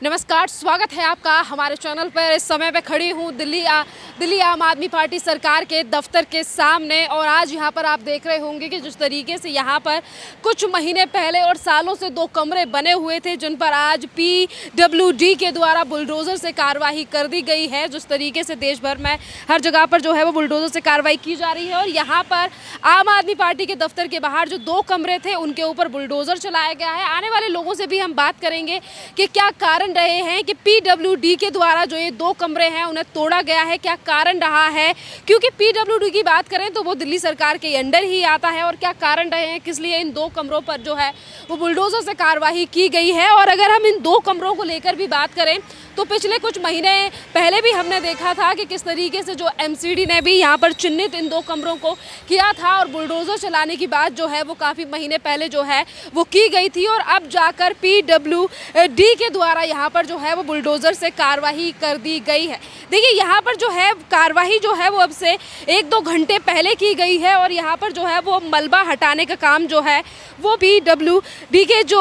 नमस्कार, स्वागत है आपका हमारे चैनल पर। इस समय पे खड़ी हूँ दिल्ली आम आदमी पार्टी सरकार के दफ्तर के सामने और आज यहाँ पर आप देख रहे होंगे कि जिस तरीके से यहाँ पर कुछ महीने पहले और सालों से 2 कमरे बने हुए थे जिन पर आज PWD के द्वारा बुलडोज़र से कार्रवाई कर दी गई है। जिस तरीके से देश भर में हर जगह पर जो है वो बुलडोज़र से कार्रवाई की जा रही है और यहाँ पर आम आदमी पार्टी के दफ्तर के बाहर जो 2 कमरे थे उनके ऊपर बुलडोज़र चलाया गया है। आने वाले लोगों से भी हम बात करेंगे कि क्या कारण रहे हैं कि PWD के द्वारा जो ये 2 कमरे हैं उन्हें तोड़ा गया है, क्या कारण रहा है, क्योंकि PWD की बात करें तो वो दिल्ली सरकार के अंडर ही आता है और क्या कारण रहे हैं किस लिए इन 2 कमरों पर जो है वो बुलडोज़र से कार्रवाई की गई है। और अगर हम इन 2 कमरों को लेकर भी बात करें तो पिछले कुछ महीने पहले भी हमने देखा था कि किस तरीके से जो MCD ने भी यहाँ पर चिन्हित इन 2 कमरों को किया था और बुलडोज़र चलाने की बात जो है वो काफ़ी महीने पहले जो है वो की गई थी और अब जाकर PWD के द्वारा यहाँ पर जो है वो बुलडोज़र से कार्रवाई कर दी गई है। देखिए यहाँ पर जो है कार्रवाई जो है वो अब से 1-2 घंटे पहले की गई है और यहाँ पर जो है वो मलबा हटाने का काम जो है वो PWD के जो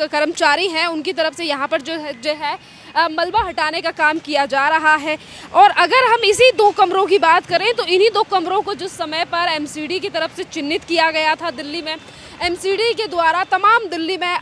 कर्मचारी हैं उनकी तरफ से यहाँ पर जो है मलबा हटाने का काम किया जा रहा है। और अगर हम इसी 2 कमरों की बात करें तो इन्हीं 2 कमरों को जिस समय पर MCD की तरफ से चिन्हित किया गया था दिल्ली में, MCD के द्वारा तमाम दिल्ली में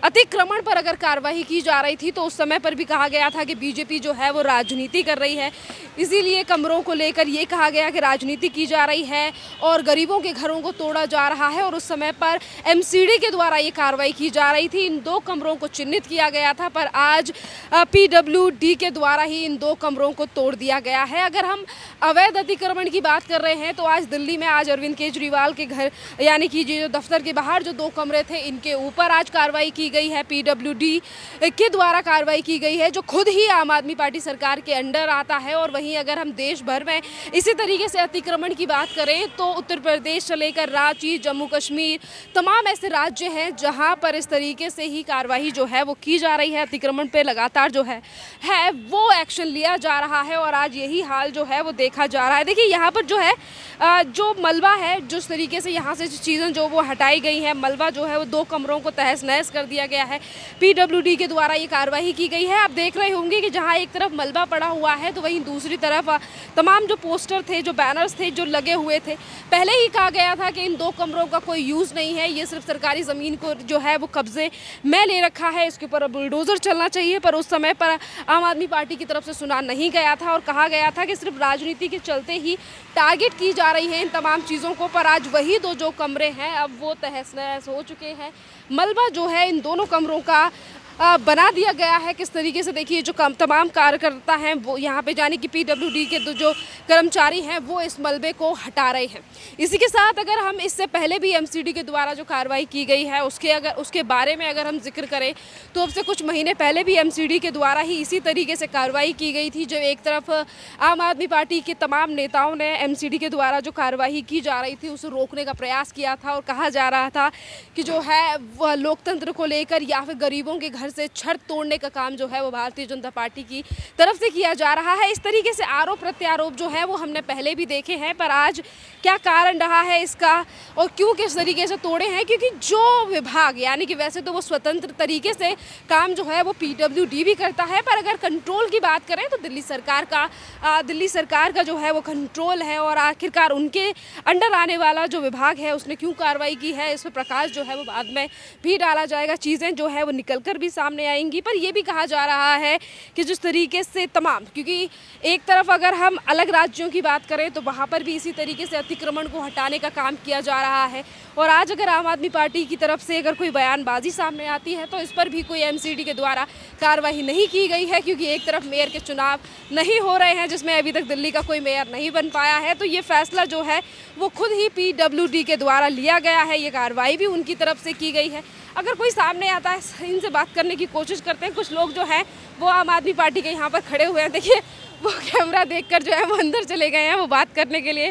अतिक्रमण पर अगर कार्रवाई की जा रही थी तो उस समय पर भी कहा गया था कि बीजेपी जो है वो राजनीति कर रही है, इसीलिए कमरों को लेकर ये कहा गया कि राजनीति की जा रही है और गरीबों के घरों को तोड़ा जा रहा है। और उस समय पर MCD के द्वारा ये कार्रवाई की जा रही थी, इन 2 कमरों को चिन्हित किया गया था, पर आज PWD के द्वारा ही इन 2 कमरों को तोड़ दिया गया है। अगर हम अवैध अतिक्रमण की बात कर रहे हैं तो आज दिल्ली में आज अरविंद केजरीवाल के घर यानी कि जो दफ्तर के बाहर जो 2 कमरे थे इनके ऊपर आज कार्रवाई की गई है, PWD के द्वारा कार्रवाई की गई है जो खुद ही आम आदमी पार्टी सरकार के अंडर आता है। और वहीं अगर हम देश भर में इसी तरीके से अतिक्रमण की बात करें तो उत्तर प्रदेश से लेकर रांची, जम्मू कश्मीर, तमाम ऐसे राज्य हैं जहां पर इस तरीके से ही कार्रवाई जो है वो की जा रही है। अतिक्रमण पे लगातार जो है वो एक्शन लिया जा रहा है और आज यही हाल जो है वो देखा जा रहा है। देखिए यहाँ पर जो है जो मलबा है, जिस तरीके से यहाँ से चीज़ें जो वो हटाई गई हैं, मलबा जो है वो 2 कमरों को तहस नहस कर दिया गया है। PWD के द्वारा ये कार्रवाई की गई है। आप देख रहे होंगे कि जहाँ एक तरफ मलबा पड़ा हुआ है तो वहीं दूसरी तरफ तमाम जो पोस्टर थे, जो बैनर्स थे जो लगे हुए थे, पहले ही कहा गया था कि इन 2 कमरों का कोई यूज़ नहीं है, ये सिर्फ सरकारी ज़मीन को जो है वो कब्जे में ले रखा है, इसके ऊपर बुलडोज़र चलना चाहिए। पर उस समय पर आम आदमी पार्टी की तरफ से सुना नहीं गया था और कहा गया था कि सिर्फ राजनीति के चलते ही टारगेट की जा रही है इन तमाम चीज़ों को। पर आज वही जो कमरे हैं अब वो तहस नहस हो चुके हैं। मलबा जो है इन दोनों कमरों का बना दिया गया है। किस तरीके से देखिए जो तमाम कार्यकर्ता हैं वो यहाँ पे जाने कि PWD के जो कर्मचारी हैं वो इस मलबे को हटा रहे हैं। इसी के साथ अगर हम इससे पहले भी MCD के द्वारा जो कार्रवाई की गई है उसके बारे में अगर हम जिक्र करें तो अब से कुछ महीने पहले भी MCD के द्वारा ही इसी तरीके से कार्रवाई की गई थी। जब एक तरफ आम आदमी पार्टी के तमाम नेताओं ने MCD के द्वारा जो कार्रवाई की जा रही थी उसे रोकने का प्रयास किया था और कहा जा रहा था कि जो है वह लोकतंत्र को लेकर या फिर गरीबों के घर से छड़ तोड़ने का काम जो है वो भारतीय जनता पार्टी की तरफ से किया जा रहा है। इस तरीके से आरोप प्रत्यारोप जो है वो हमने पहले भी देखे हैं, पर आज क्या कारण रहा है इसका और क्यों किस तरीके से तोड़े हैं, क्योंकि जो विभाग यानी कि वैसे तो वो स्वतंत्र तरीके से काम जो है वो PWD भी करता है, पर अगर कंट्रोल की बात करें तो दिल्ली सरकार का जो है वो कंट्रोल है और आखिरकार उनके अंडर आने वाला जो विभाग है उसने क्यों कार्रवाई की है इस पर प्रकाश जो है वो बाद में भी डाला जाएगा, चीज़ें जो है वो निकल कर भी सामने आएंगी। पर यह भी कहा जा रहा है कि जिस तरीके से तमाम, क्योंकि एक तरफ अगर हम अलग राज्यों की बात करें तो वहाँ पर भी इसी तरीके से अतिक्रमण को हटाने का काम किया जा रहा है और आज अगर आम आदमी पार्टी की तरफ से अगर कोई बयानबाजी सामने आती है तो इस पर भी कोई MCD के द्वारा कार्रवाई नहीं की गई है, क्योंकि एक तरफ मेयर के चुनाव नहीं हो रहे हैं जिसमें अभी तक दिल्ली का कोई मेयर नहीं बन पाया है, तो ये फैसला जो है वो खुद ही PWD के द्वारा लिया गया है, ये कार्रवाई भी उनकी तरफ से की गई है। अगर कोई सामने आता है इनसे बात करने की कोशिश करते हैं, कुछ लोग जो हैं वो आम आदमी पार्टी के यहाँ पर खड़े हुए हैं, देखिए वो कैमरा देखकर जो है वो अंदर चले गए हैं, वो बात करने के लिए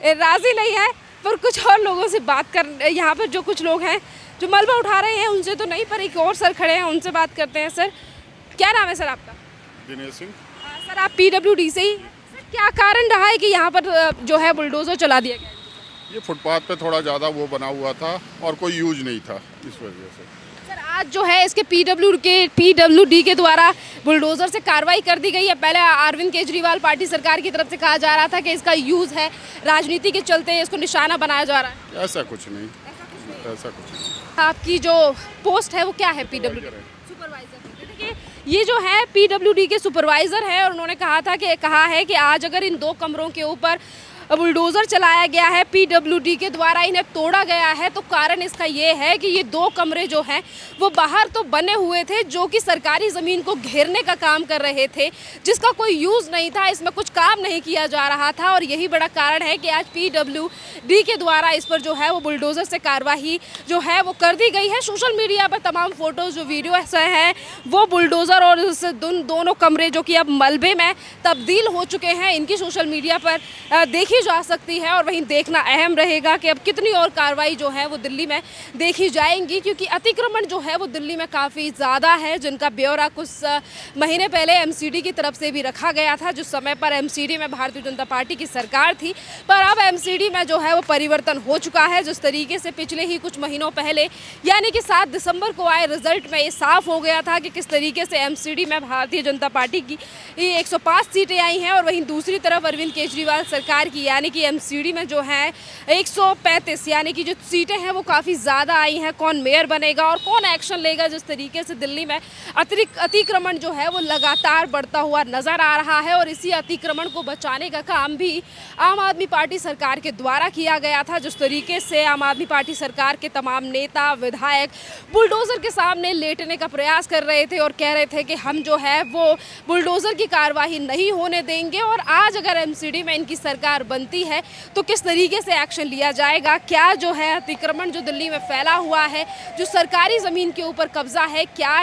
राज़ी नहीं है। पर कुछ और लोगों से बात कर, यहाँ पर जो कुछ लोग हैं जो मलबा उठा रहे हैं उनसे तो नहीं, पर एक और सर खड़े हैं उनसे बात करते हैं। सर क्या नाम है सर आपका? दिनेश सिंह। सर आप PWD से ही, सर क्या कारण रहा है कि यहाँ पर जो है बुलडोज़र चला दिया गया? ये फुटपाथ पे थोड़ा ज़्यादा वो बना हुआ था और कोई यूज नहीं था, इस वजह से। सर आज जो है इसके पीडब्ल्यूडी के द्वारा बुलडोजर से कार्रवाई कर दी गई है। पहले अरविंद केजरीवाल पार्टी सरकार की तरफ से कहा जा रहा था कि इसका यूज़ है राजनीति के चलते इसको निशाना बनाया जा रहा है। ऐसा कुछ नहीं, ऐसा कुछ नहीं। आपकी जो पोस्ट है वो क्या है? PWD supervisor. देखिए ये जो है पीडब्ल्यूडी के सुपरवाइजर है और उन्होंने कहा है कि आज अगर इन 2 कमरों के ऊपर बुलडोज़र चलाया गया है, पीडब्ल्यूडी के द्वारा इन्हें तोड़ा गया है, तो कारण इसका ये है कि ये 2 कमरे जो हैं वो बाहर तो बने हुए थे जो कि सरकारी ज़मीन को घेरने का काम कर रहे थे, जिसका कोई यूज़ नहीं था, इसमें कुछ काम नहीं किया जा रहा था। और यही बड़ा कारण है कि आज पीडब्ल्यूडी के द्वारा इस पर जो है वो बुलडोज़र से कार्रवाई जो है वो कर दी गई है। सोशल मीडिया पर तमाम फ़ोटोज़ जो वीडियो ऐसे हैं वो बुलडोज़र और इस दोनों कमरे जो कि अब मलबे में तब्दील हो चुके हैं, इनकी सोशल मीडिया पर देखी जा सकती है। और वहीं देखना अहम रहेगा कि अब कितनी और कार्रवाई जो है वो दिल्ली में देखी जाएंगी, क्योंकि अतिक्रमण जो है वो दिल्ली में काफ़ी ज़्यादा है, जिनका ब्यौरा कुछ महीने पहले एमसीडी की तरफ से भी रखा गया था, जिस समय पर एमसीडी में भारतीय जनता पार्टी की सरकार थी। पर अब एमसीडी में जो है वो परिवर्तन हो चुका है। जिस तरीके से पिछले ही कुछ महीनों पहले यानी कि 7 दिसंबर को आए रिजल्ट में ये साफ हो गया था कि किस तरीके से एमसीडी में भारतीय जनता पार्टी की 105 सीटें आई हैं और वहीं दूसरी तरफ अरविंद केजरीवाल सरकार की यानी कि एमसीडी में जो है 135 यानी कि जो सीटें हैं वो काफ़ी ज़्यादा आई हैं। कौन मेयर बनेगा और कौन एक्शन लेगा, जिस तरीके से दिल्ली में अतिक्रमण जो है वो लगातार बढ़ता हुआ नज़र आ रहा है। और इसी अतिक्रमण को बचाने का काम भी आम आदमी पार्टी सरकार के द्वारा किया गया था। जिस तरीके से आम आदमी पार्टी सरकार के तमाम नेता विधायक बुलडोज़र के सामने लेटने का प्रयास कर रहे थे और कह रहे थे कि हम जो है वो बुलडोज़र की कार्रवाई नहीं होने देंगे। और आज अगर एमसीडी में इनकी सरकार बनती है तो किस तरीके से एक्शन लिया जाएगा, क्या जो है अतिक्रमण जो दिल्ली में फैला हुआ है, जो सरकारी ज़मीन के ऊपर कब्जा है, क्या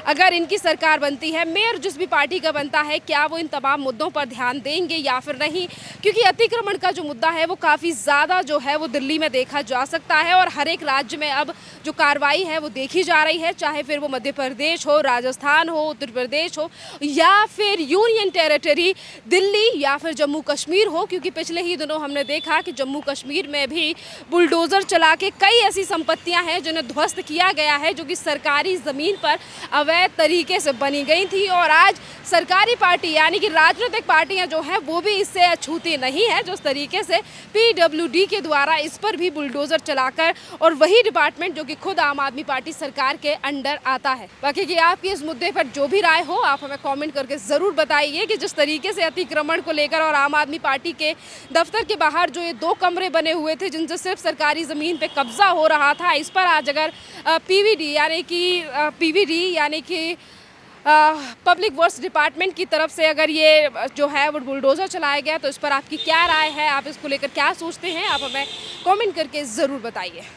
अगर इनकी सरकार बनती है, मेयर जिस भी पार्टी का बनता है, क्या वो इन तमाम मुद्दों पर ध्यान देंगे या फिर नहीं, क्योंकि अतिक्रमण का जो मुद्दा है वो काफ़ी ज़्यादा जो है वो दिल्ली में देखा जा सकता है। और हर एक राज्य में अब जो कार्रवाई है वो देखी जा रही है, चाहे फिर वो मध्य प्रदेश हो, राजस्थान हो, उत्तर प्रदेश हो या फिर यूनियन टेरिटरी दिल्ली या फिर जम्मू कश्मीर हो, क्योंकि पिछले ही दिनों हमने देखा कि जम्मू कश्मीर में भी बुलडोज़र चला के कई ऐसी संपत्तियां हैं जिन्हें ध्वस्त किया गया है, जो कि सरकारी ज़मीन पर अवैध तरीके से बनी गई थी। और आज सरकारी पार्टी यानी कि राजनीतिक पार्टियां जो हैं वो भी इससे अछूती नहीं है, जिस तरीके से पीडब्ल्यूडी के द्वारा इस पर भी बुलडोज़र चलाकर, और वही डिपार्टमेंट जो कि खुद आम आदमी पार्टी सरकार के अंडर आता है। बाकी कि आपकी इस मुद्दे पर जो भी राय हो आप हमें कमेंट करके ज़रूर बताइए कि जिस तरीके से अतिक्रमण को लेकर और आम आदमी पार्टी के दफ्तर के बाहर जो ये 2 कमरे बने हुए थे जिनसे सिर्फ सरकारी ज़मीन पे कब्जा हो रहा था, इस पर आज अगर पीवीडी यानी कि पब्लिक वर्क्स डिपार्टमेंट की तरफ से अगर ये जो है वो बुलडोज़र चलाया गया, तो इस पर आपकी क्या राय है, आप इसको लेकर क्या सोचते हैं, आप हमें कमेंट करके ज़रूर बताइए।